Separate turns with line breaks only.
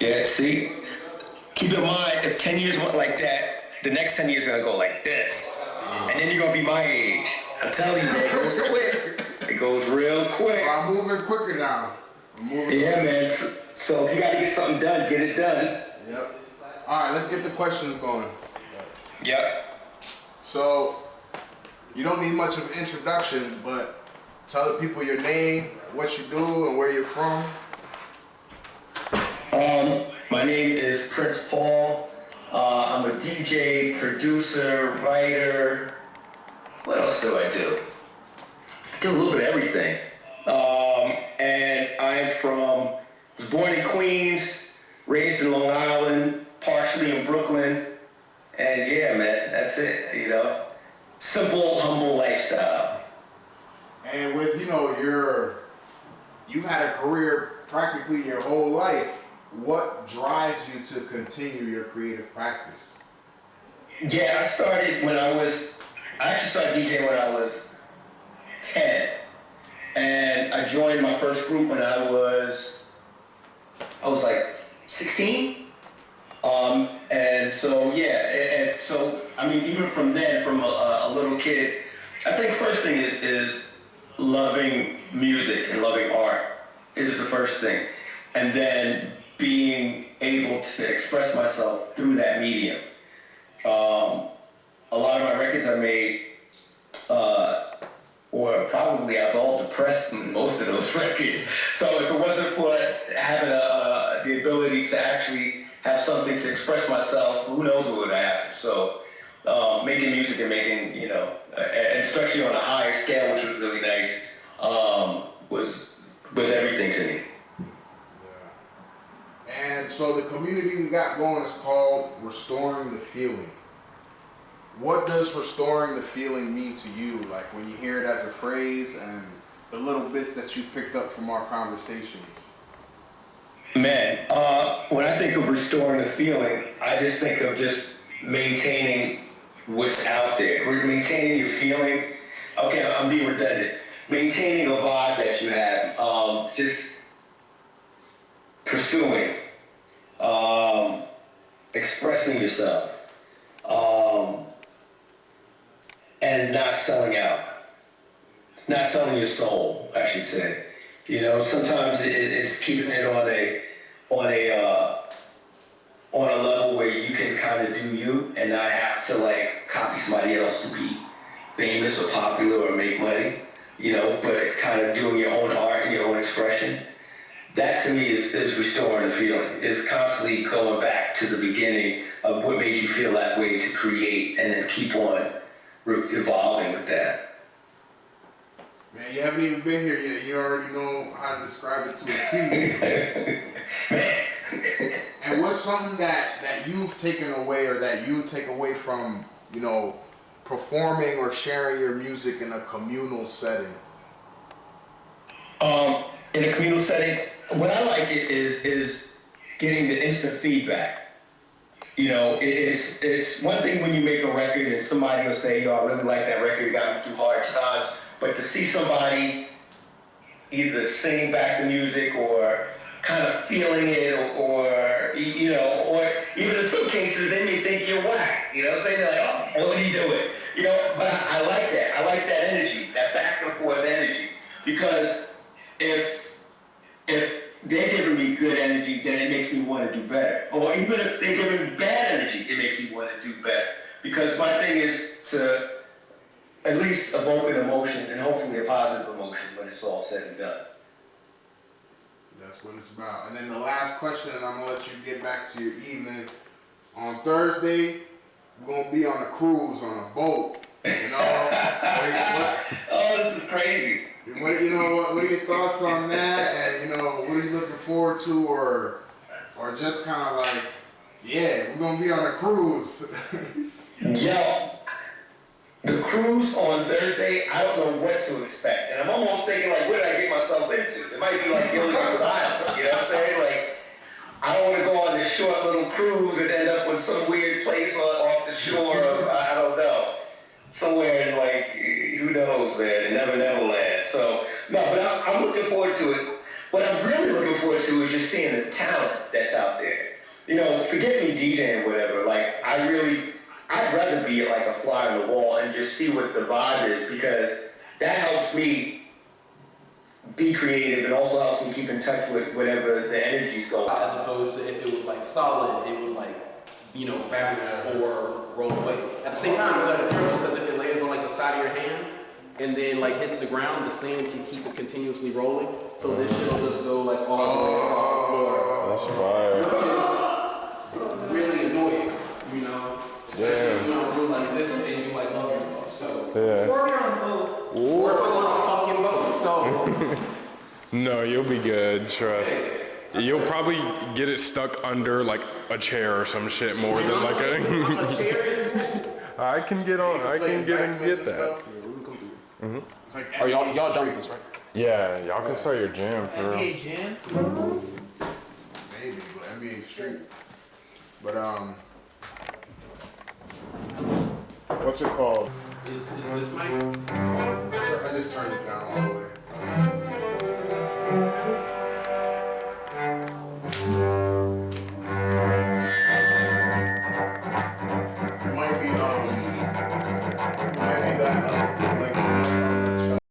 Yeah, see? Keep in mind, if 10 years went like that, the next 10 years are gonna go like this. And then you're gonna be my age. I'm telling you, man, it goes quick. It goes real quick.
I'm moving quicker now.
Yeah, man. So if you gotta get something done, get it done.
Yep. All right, let's get the questions going.
Yep.
So, you don't need much of an introduction, but tell the people your name, what you do, and where you're from.
My name is Prince Paul. I'm a DJ, producer, writer. What else do I do? I do a little bit of everything. And was born in Queens, raised in Long Island, partially in Brooklyn. And yeah, man, that's it, you know. Simple, humble lifestyle.
And with, you've had a career practically your whole life. What drives you to continue your creative practice?
Yeah, I actually started DJing when I was 10. And I joined my first group when I was like 16. And so, yeah, and so, I mean, even from then, from a little kid, I think first thing is loving music and loving art is the first thing. And then being able to express myself through that medium. A lot of my records I made were probably, I was all depressed in most of those records. So if it wasn't for having the ability to actually have something to express myself, who knows what would have happened. So making music and making, and especially on a higher scale, which was really nice, was everything to me.
And so the community we got going is called Restoring the Feeling. What does restoring the feeling mean to you? Like when you hear it as a phrase and the little bits that you picked up from our conversations.
Man, when I think of restoring the feeling, I just think of just maintaining what's out there. Maintaining your feeling. Okay, I'm being redundant. Maintaining a vibe that you have. Just pursuing. Expressing yourself. And not selling out. Not selling your soul, I should say. Sometimes it's keeping it on a level where you can kind of do you and not have to like copy somebody else to be famous or popular or make money, but kind of doing your own art and your own expression. That to me is restoring the feeling. It's constantly going back to the beginning of what made you feel that way to create and then keep on evolving with that.
Man, you haven't even been here yet. You already know how to describe it to a T. And what's something that you've taken away or that you take away from, performing or sharing your music in a communal setting?
In a communal setting, what I like is getting the instant feedback. It's one thing when you make a record and somebody will say, I really like that record, it got me through hard times. But to see somebody either singing back the music or kind of feeling it or even in some cases they may think you're whack. They're like, what are you doing? But I like that. I like that energy, that back and forth energy. Because if they're giving me good energy, then it makes me want to do better. Or even if they're giving me bad energy, it makes me want to do better. Because my thing is to at least evoke an emotion and hopefully a positive emotion when it's all said and done.
That's what it's about. And then the last question, and I'm going to let you get back to your evening. On Thursday, we're going to be on a cruise, on a boat.
Oh, this is crazy.
What are your thoughts on that? And what are you looking forward to, or just kind of like, yeah, we're gonna be on a cruise.
Yo, the cruise on Thursday, I don't know what to expect, and I'm almost thinking like, what did I get myself into? It might be like Gilligan's Island, you know what I'm saying? Like, I don't want to go on this short little cruise and end up in some weird place off the shore of, I don't know, somewhere in like, who knows, man, in Never Land. So, no, but I'm looking forward to it. what I'm really looking forward to is just seeing the talent that's out there. You know, forget me DJing or whatever. Like, I'd rather be like a fly on the wall and just see what the vibe is, because that helps me be creative and also helps me keep in touch with whatever the energy's going.
As opposed to if it was like solid, it would like, you know, bounce or roll away. At the same time, you gotta be careful, because if it lands on like the side of your hand and then like hits the ground, the sand can keep it continuously rolling. So this shit will just go like all the way across the floor.
That's fire.
Which is really annoying, you know?
Yeah.
You know, do like this and you like love yourself. So
Yeah.
Or if you're on a boat.
or if I'm on a fucking boat. So
No, you'll be good, trust. You'll probably get it stuck under like a chair or some shit more than like a.
a chair is
I can get on. I can get that.
It's like
Oh, y'all done with this, right?
Yeah, y'all can start your jam for real.
NBA Jam.
maybe, but NBA Street. But what's it called?
Is this mic?
I just turned it down all the way.